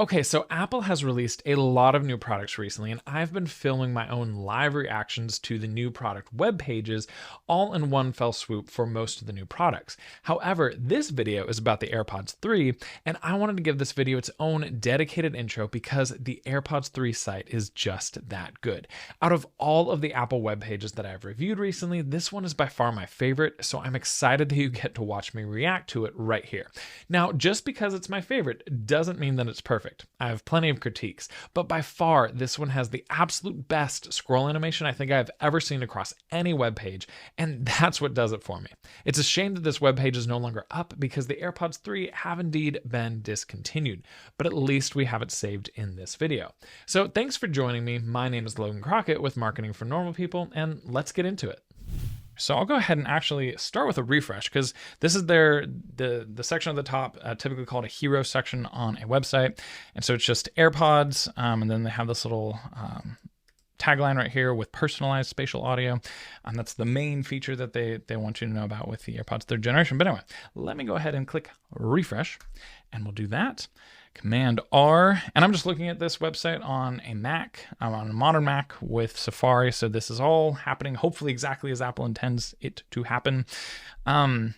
Okay, so Apple has released a lot of new products recently, and I've been filming my own live reactions to the new product web pages all in one fell swoop for most of the new products. However, this video is about the AirPods 3, and I wanted to give this video its own dedicated intro because the AirPods 3 site is just that good. Out of all of the Apple web pages that I've reviewed recently, this one is by far my favorite, so I'm excited that you get to watch me react to it right here. Now, just because it's my favorite doesn't mean that it's perfect. I have plenty of critiques, but by far this one has the absolute best scroll animation I think I've ever seen across any web page, and that's what does it for me. It's a shame that this web page is no longer up because the AirPods 3 have indeed been discontinued, but at least we have it saved in this video. So thanks for joining me. My name is Logan Crockett with Marketing for Normal People, and let's get into it. So I'll go ahead and actually start with a refresh because this is the section at the top, typically called a hero section on a website. And so it's just AirPods, and then they have this little tagline right here with personalized spatial audio. And that's the main feature that they want you to know about with the AirPods 3rd generation. But anyway, let me go ahead and click refresh, and we'll do that. Command R, and I'm just looking at this website on a Mac. I'm on a modern Mac with Safari, so this is all happening hopefully exactly as Apple intends it to happen. And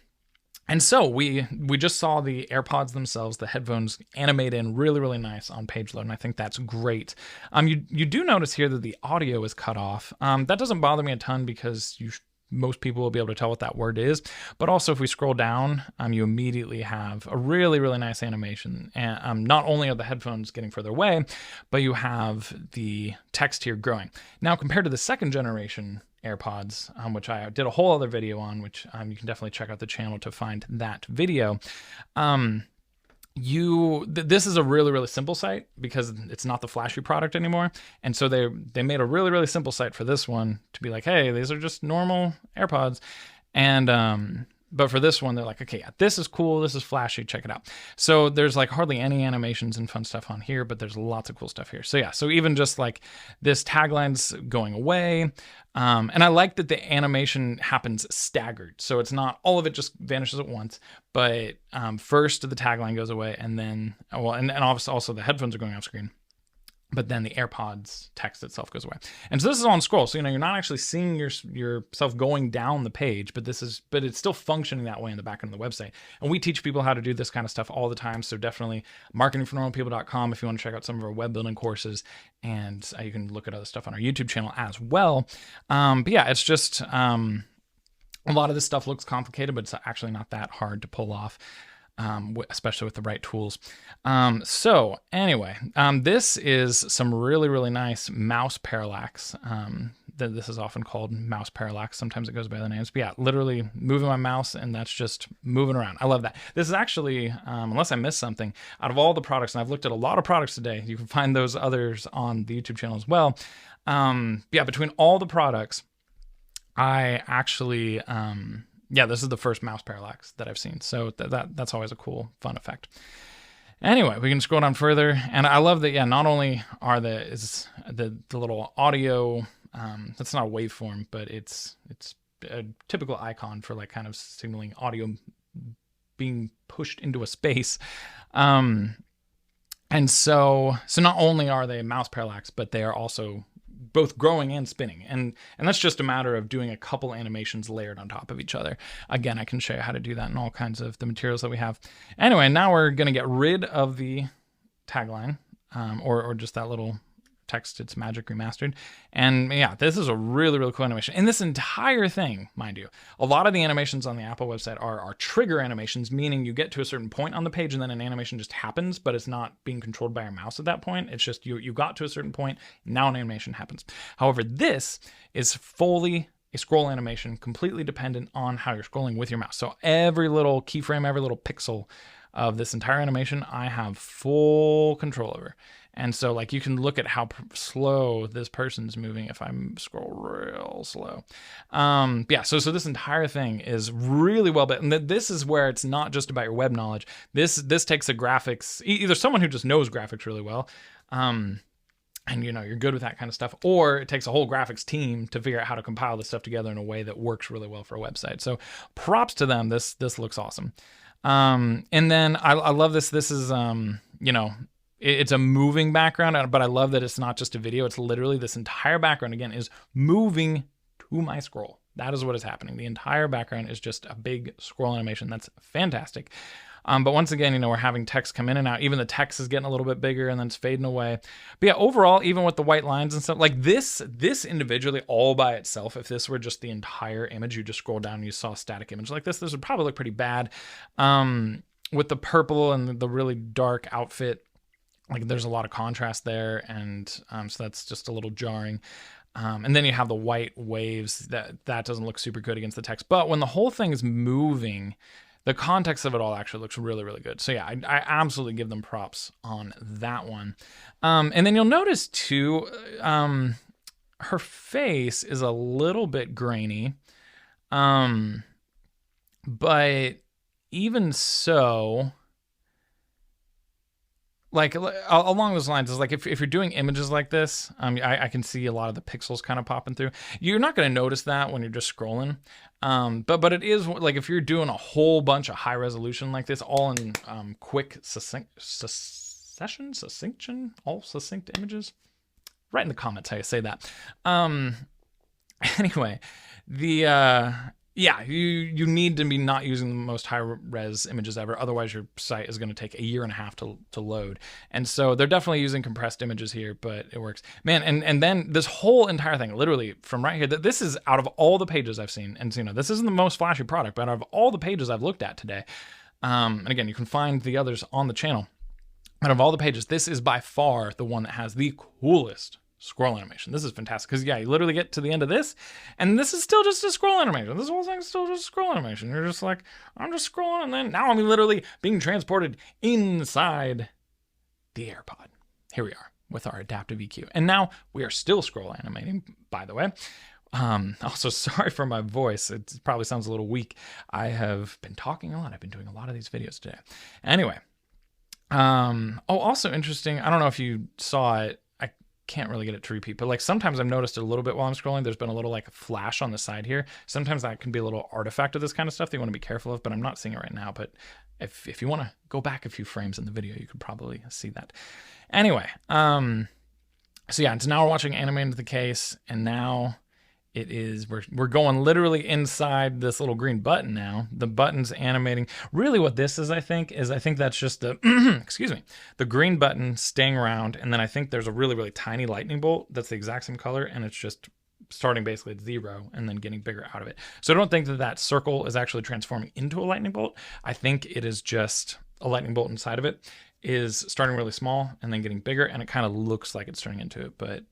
so we just saw the AirPods themselves, the headphones, animate in really nice on page load, and I think that's great. You do notice here that the audio is cut off. That doesn't bother me a ton because most people will be able to tell what that word is. But also if we scroll down, you immediately have a really nice animation. And not only are the headphones getting further away, but you have the text here growing. Now, compared to the second generation AirPods, which I did a whole other video on, which you can definitely check out the channel to find that video. This is a really simple site because it's not the flashy product anymore, and so they made a really simple site for this one to be like, hey, these are just normal AirPods, and but for this one they're like, okay, yeah, this is cool, this is flashy, check it out. So there's like hardly any animations and fun stuff on here, but there's lots of cool stuff here. So yeah, so even just like this tagline's going away, and I like that the animation happens staggered, so it's not all of it just vanishes at once, but first the tagline goes away, and then and obviously also the headphones are going off screen, but then the AirPods text itself goes away. And so this is on scroll. So, you're not actually seeing yourself going down the page, but it's still functioning that way in the back end of the website. And we teach people how to do this kind of stuff all the time. So definitely marketingfornormalpeople.com if you want to check out some of our web building courses, and you can look at other stuff on our YouTube channel as well. But yeah, it's just, a lot of this stuff looks complicated, but it's actually not that hard to pull off. Especially with the right tools. So anyway, this is some really nice mouse parallax. This is often called mouse parallax. Sometimes it goes by other names, but yeah, literally moving my mouse and that's just moving around. I love that. This is actually, unless I missed something, out of all the products, and I've looked at a lot of products today, you can find those others on the YouTube channel as well. Yeah, between all the products, I actually, yeah, this is the first mouse parallax that I've seen. So that's always a cool, fun effect. Anyway, we can scroll down further. And I love that, yeah, not only are the little audio, that's not a waveform, but it's a typical icon for like kind of signaling audio being pushed into a space. And so not only are they mouse parallax, but they are also both growing and spinning, and that's just a matter of doing a couple animations layered on top of each other. Again, I can show you how to do that in all kinds of the materials that we have. Anyway, now we're going to get rid of the tagline, or just that little text, it's magic remastered. And yeah, this is a really cool animation. And this entire thing, mind you, a lot of the animations on the Apple website are trigger animations, meaning you get to a certain point on the page and then an animation just happens, but it's not being controlled by your mouse at that point. It's just you got to a certain point, now an animation happens. However, this is fully a scroll animation, completely dependent on how you're scrolling with your mouse. So every little keyframe, every little pixel of this entire animation, I have full control over. And so like you can look at how slow this person's moving if I scroll real slow. Yeah, so this entire thing is really well built. And this is where it's not just about your web knowledge. This takes the graphics, either someone who just knows graphics really well, and you're good with that kind of stuff, or it takes a whole graphics team to figure out how to compile this stuff together in a way that works really well for a website. So props to them. This looks awesome. And then I love this. This is, it's a moving background, but I love that it's not just a video. It's literally this entire background, again, is moving to my scroll. That is what is happening. The entire background is just a big scroll animation. That's fantastic. But once again, we're having text come in and out. Even the text is getting a little bit bigger and then it's fading away. But yeah, overall, even with the white lines and stuff, like this individually all by itself, if this were just the entire image, you just scroll down and you saw a static image like this would probably look pretty bad. With the purple and the really dark outfit, like there's a lot of contrast there. And so that's just a little jarring. And then you have the white waves that doesn't look super good against the text. But when the whole thing is moving, the context of it all actually looks really, really good. So yeah, I absolutely give them props on that one. And then you'll notice too, her face is a little bit grainy. But even so, like along those lines, is like if you're doing images like this, I can see a lot of the pixels kind of popping through. You're not going to notice that when you're just scrolling, but it is like if you're doing a whole bunch of high resolution like this, all in quick succinct images. Write in the comments how you say that. Anyway, yeah, you need to be not using the most high res images ever. Otherwise, your site is going to take 1.5 years to load. And so they're definitely using compressed images here, but it works. Man, and then this whole entire thing, literally from right here, this is out of all the pages I've seen. And this isn't the most flashy product, but out of all the pages I've looked at today, and again, you can find the others on the channel. Out of all the pages, this is by far the one that has the coolest scroll animation. This is fantastic because yeah, you literally get to the end of this and this is still just a scroll animation. This whole thing is still just a scroll animation. You're just like, I'm just scrolling and then now I'm literally being transported inside the AirPod. Here we are with our adaptive EQ. And now we are still scroll animating, by the way. Also, sorry for my voice. It probably sounds a little weak. I have been talking a lot. I've been doing a lot of these videos today. Anyway. Also interesting. I don't know if you saw it. Can't really get it to repeat, but like sometimes I've noticed it a little bit while I'm scrolling. There's been a little like flash on the side here. Sometimes that can be a little artifact of this kind of stuff that you want to be careful of, but I'm not seeing it right now. But if you want to go back a few frames in the video, you could probably see that. Anyway, so yeah, so now we're watching animated the case, and now it is we're going literally inside this little green button now. The button's animating. Really what this is, I think that's just the excuse me, the green button staying around, and then I think there's a really, really tiny lightning bolt that's the exact same color, and it's just starting basically at 0 and then getting bigger out of it. So I don't think that circle is actually transforming into a lightning bolt. I think it is just a lightning bolt inside of it is starting really small and then getting bigger, and it kind of looks like it's turning into it, but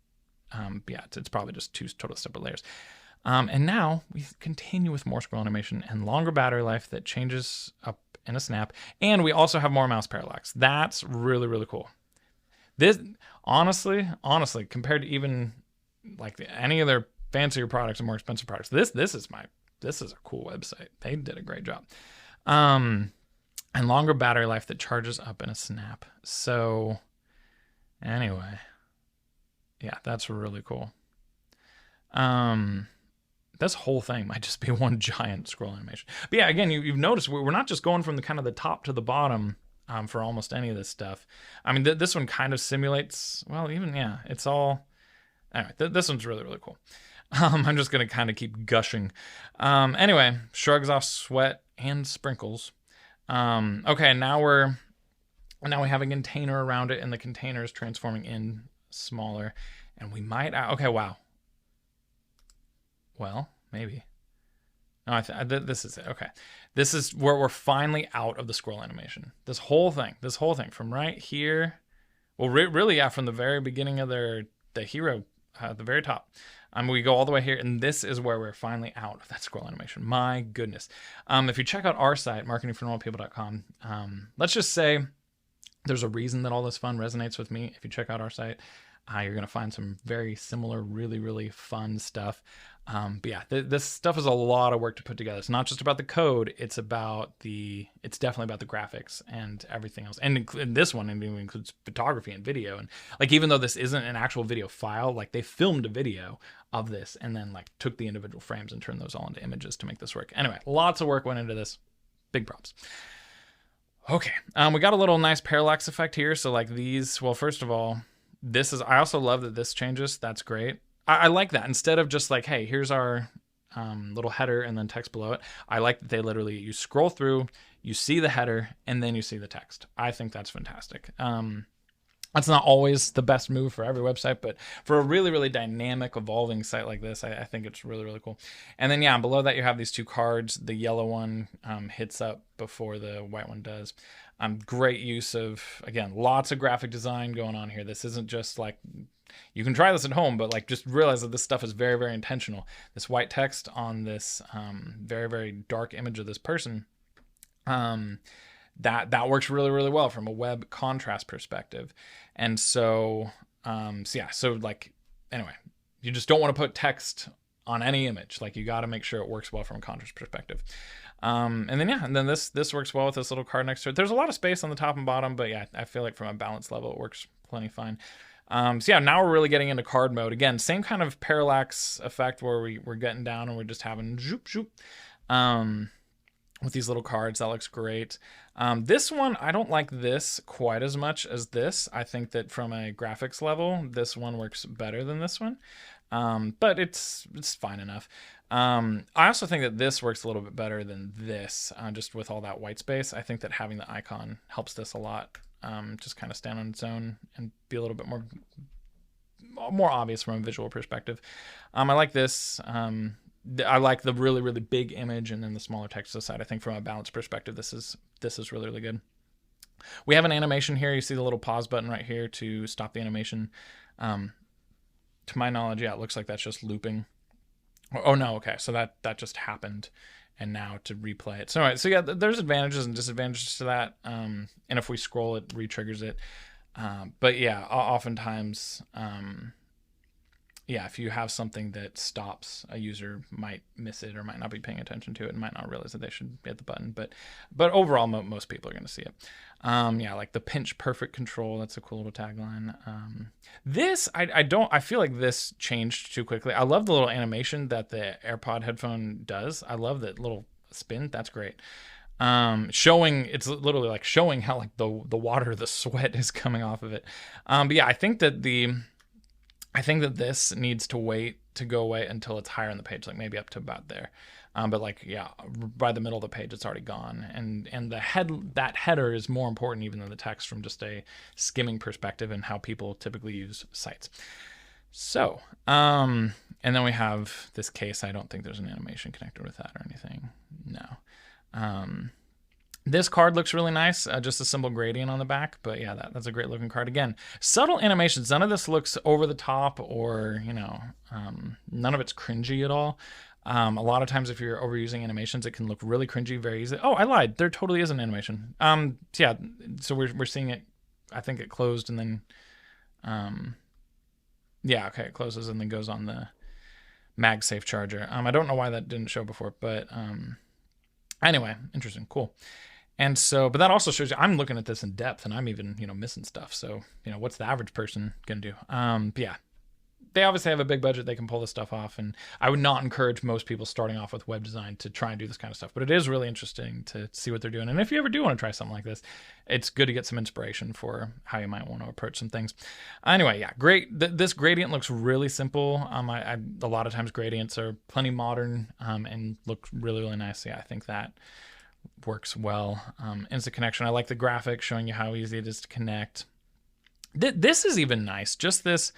yeah, it's probably just 2 totally separate layers. And now we continue with more scroll animation and longer battery life that changes up in a snap. And we also have more mouse parallax. That's really, really cool. This, honestly, compared to even like any of their fancier products and more expensive products, this is a cool website. They did a great job. And longer battery life that charges up in a snap. So anyway. Yeah, that's really cool. This whole thing might just be one giant scroll animation. But yeah, again, you've noticed we're not just going from the kind of the top to the bottom for almost any of this stuff. I mean, this one kind of simulates, well, even, yeah, it's all, anyway, this one's really, really cool. I'm just going to kind of keep gushing. Anyway, shrugs off sweat and sprinkles. Okay, now we have a container around it, and the container is transforming in smaller, and we might, okay, wow, well, maybe, no, this is it. Okay, this is where we're finally out of the scroll animation. This whole thing from right here, well, really, yeah, from the very beginning of the hero, at the very top, we go all the way here, and this is where we're finally out of that scroll animation. My goodness. If you check out our site, marketingfornormalpeople.com, let's just say there's a reason that all this fun resonates with me. If you check out our site, you're going to find some very similar, really, really fun stuff. But yeah, this stuff is a lot of work to put together. It's not just about the code. It's definitely about the graphics and everything else. And this one includes photography and video. And like, even though this isn't an actual video file, like they filmed a video of this and then like took the individual frames and turned those all into images to make this work. Anyway, lots of work went into this. Big props. Okay, we got a little nice parallax effect here. So like these, well, first of all, I also love that this changes. That's great. I like that. Instead of just like, hey, here's our little header and then text below it. I like that they literally, you scroll through, you see the header, and then you see the text. I think that's fantastic. That's not always the best move for every website, but for a really, really dynamic, evolving site like this, I think it's really, really cool. And then, yeah, below that you have these two cards. The yellow one hits up before the white one does. Great use of, again, lots of graphic design going on here. This isn't just like, you can try this at home, but like just realize that this stuff is very, very intentional. This white text on this very, very dark image of this person, that works really, really well from a web contrast perspective. And so, so like, anyway, you just don't want to put text on any image. Like you got to make sure it works well from a contrast perspective. And then this works well with this little card next to it. There's a lot of space on the top and bottom, but yeah, I feel like from a balance level, it works plenty fine. Now we're really getting into card mode. Again, same kind of parallax effect where we're getting down and we're just having zoop, zoop. With these little cards. That looks great. This one, I don't like this quite as much as this. I think that from a graphics level, this one works better than this one. But it's fine enough. I also think that this works a little bit better than this, just with all that white space. I think that having the icon helps this a lot. Just kind of stand on its own and be a little bit more obvious from a visual perspective. I like this. I like the really, really big image and then the smaller text to the side. I think from a balance perspective, this is really, really good. We have an animation here. You see the little pause button right here to stop the animation. To my knowledge, yeah, it looks like that's just looping. Oh no, okay, so that just happened, and now to replay it. So, all right, so yeah, there's advantages and disadvantages to that. And if we scroll, it re-triggers it. But yeah, oftentimes, if you have something that stops, a user might miss it or might not be paying attention to it and might not realize that they should hit the button. But overall, most people are going to see it. Like the pinch perfect control. That's a cool little tagline. I feel like this changed too quickly. I love the little animation that the AirPod headphone does. I love that little spin. That's great. It's literally like showing how like the water, the sweat is coming off of it. But yeah, I think that this needs to go away until it's higher on the page, like maybe up to about there. But like, yeah, by the middle of the page, it's already gone. And that header is more important even than the text from just a skimming perspective and how people typically use sites. So, and then we have this case. I don't think there's an animation connected with that or anything. No. This card looks really nice, just a simple gradient on the back, but yeah, that's a great looking card. Again, subtle animations. None of this looks over the top or, none of it's cringy at all. A lot of times if you're overusing animations, it can look really cringy very easily. Oh, I lied. There totally is an animation. So we're seeing it. I think it closed and then, it closes and then goes on the MagSafe charger. I don't know why that didn't show before, but anyway, interesting, cool. And so, but that also shows you, I'm looking at this in depth and I'm even, missing stuff. So, what's the average person going to do? But yeah, they obviously have a big budget. They can pull this stuff off. And I would not encourage most people starting off with web design to try and do this kind of stuff, but it is really interesting to see what they're doing. And if you ever do want to try something like this, it's good to get some inspiration for how you might want to approach some things. Anyway, yeah, great. This gradient looks really simple. A lot of times gradients are plenty modern and look really, really nice. Yeah, I think that works well. Instant connection. I like the graphic showing you how easy it is to connect. This is even nice. Just this.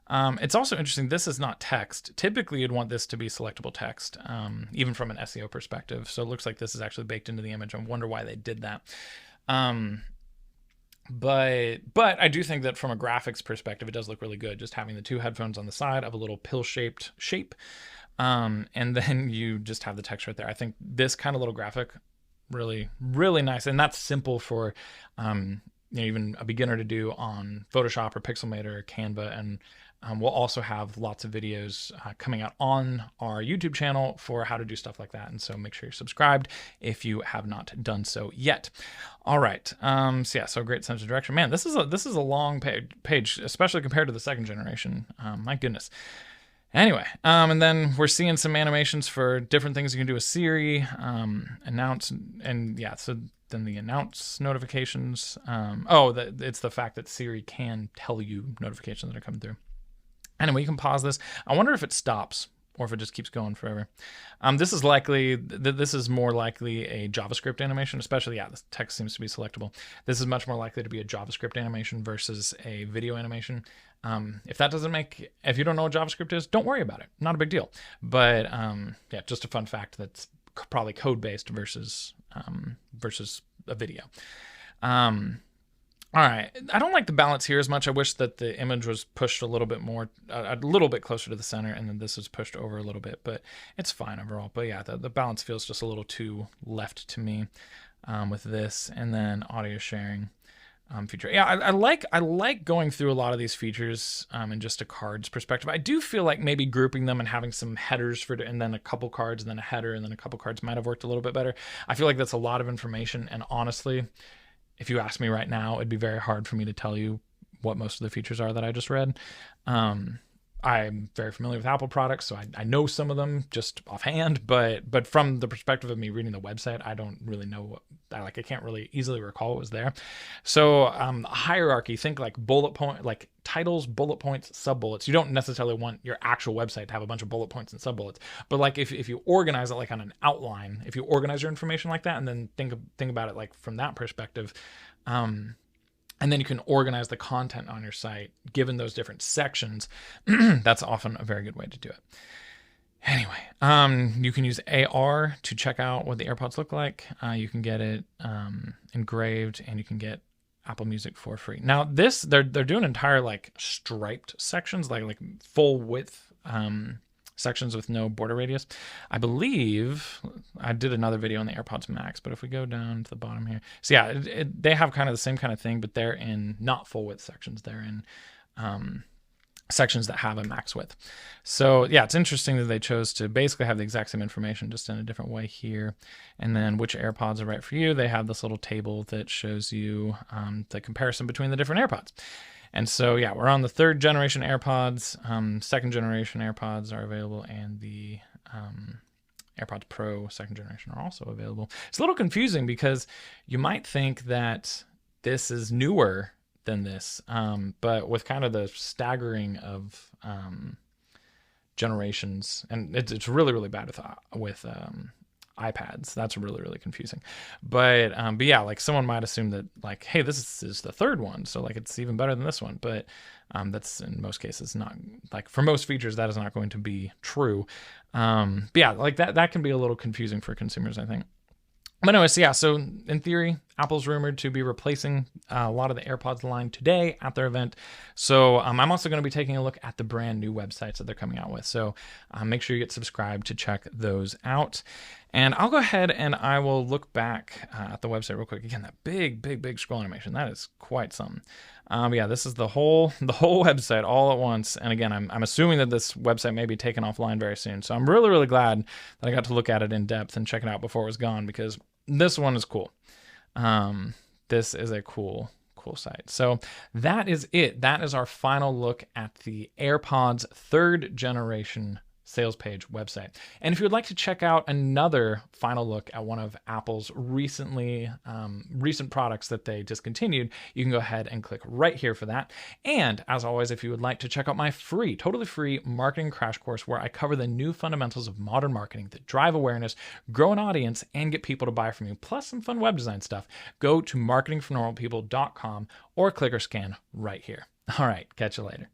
It's also interesting. This is not text. Typically, you'd want this to be selectable text, even from an SEO perspective. So it looks like this is actually baked into the image. I wonder why they did that. But I do think that from a graphics perspective, it does look really good. Just having the two headphones on the side of a little pill-shaped shape, and then you just have the text right there. I think this kind of little graphic, really, really nice. And that's simple for even a beginner to do on Photoshop or Pixelmator or Canva. And we'll also have lots of videos coming out on our YouTube channel for how to do stuff like that. And so make sure you're subscribed if you have not done so yet. All right. So great sense of direction. Man, this is a long page, especially compared to the second generation. My goodness. Anyway, and then we're seeing some animations for different things you can do with Siri, announce, and yeah, so than the announce notifications. It's the fact that Siri can tell you notifications that are coming through. Anyway, you can pause this. I wonder if it stops or if it just keeps going forever. This is more likely a JavaScript animation, especially, this text seems to be selectable. This is much more likely to be a JavaScript animation versus a video animation. If you don't know what JavaScript is, don't worry about it. Not a big deal. But just a fun fact that's probably code-based versus a video. All right, I don't like the balance here as much. I wish that the image was pushed a little bit more, a little bit closer to the center, and then this is pushed over a little bit, but it's fine overall. But yeah, the balance feels just a little too left to me with this, and then audio sharing feature. Yeah, I like going through a lot of these features in just a cards perspective. I do feel like maybe grouping them and having some headers and then a couple cards, and then a header, and then a couple cards might have worked a little bit better. I feel like that's a lot of information, and honestly, if you ask me right now, it'd be very hard for me to tell you what most of the features are that I just read. I'm very familiar with Apple products, so I know some of them just offhand, but from the perspective of me reading the website, I don't really know I can't really easily recall what was there. So hierarchy, think like bullet point, like titles, bullet points, sub-bullets. You don't necessarily want your actual website to have a bunch of bullet points and sub-bullets, but like if you organize it like on an outline, if you organize your information like that, and then think about it like from that perspective, and then you can organize the content on your site given those different sections. That's often a very good way to do it. Anyway, you can use AR to check out what the AirPods look like. You can get it engraved, and you can get Apple Music for free. Now this, they're doing entire like striped sections, like full width sections with no border radius. I believe I did another video on the AirPods Max, but if we go down to the bottom here, so yeah, they have kind of the same kind of thing, but they're in not full width sections. They're in sections that have a max width. So yeah, it's interesting that they chose to basically have the exact same information, just in a different way here. And then which AirPods are right for you. They have this little table that shows you the comparison between the different AirPods. And so, yeah, we're on the 3rd generation AirPods. 2nd generation AirPods are available, and the AirPods Pro 2nd generation are also available. It's a little confusing because you might think that this is newer than this, but with kind of the staggering of generations, and it's really, really bad with iPads. That's really, really confusing. But yeah, like someone might assume that like, hey, this is the 3rd one, so like it's even better than this one. But that's in most cases not, like for most features, that is not going to be true. But yeah, like that can be a little confusing for consumers, I think. But anyways, yeah, so in theory, Apple's rumored to be replacing a lot of the AirPods line today at their event. So I'm also going to be taking a look at the brand new websites that they're coming out with. So make sure you get subscribed to check those out. And I'll go ahead and I will look back at the website real quick. Again, that big scroll animation, that is quite something. Yeah, this is the whole website all at once. And again, I'm assuming that this website may be taken offline very soon. So I'm really, really glad that I got to look at it in depth and check it out before it was gone, because this one is cool. This is a cool site. So that is it. That is our final look at the AirPods 3rd generation sales page website. And if you would like to check out another final look at one of Apple's recent products that they discontinued, you can go ahead and click right here for that. And as always, if you would like to check out my totally free marketing crash course, where I cover the new fundamentals of modern marketing that drive awareness, grow an audience, and get people to buy from you, plus some fun web design stuff, go to marketingfornormalpeople.com or click or scan right here. All right, catch you later.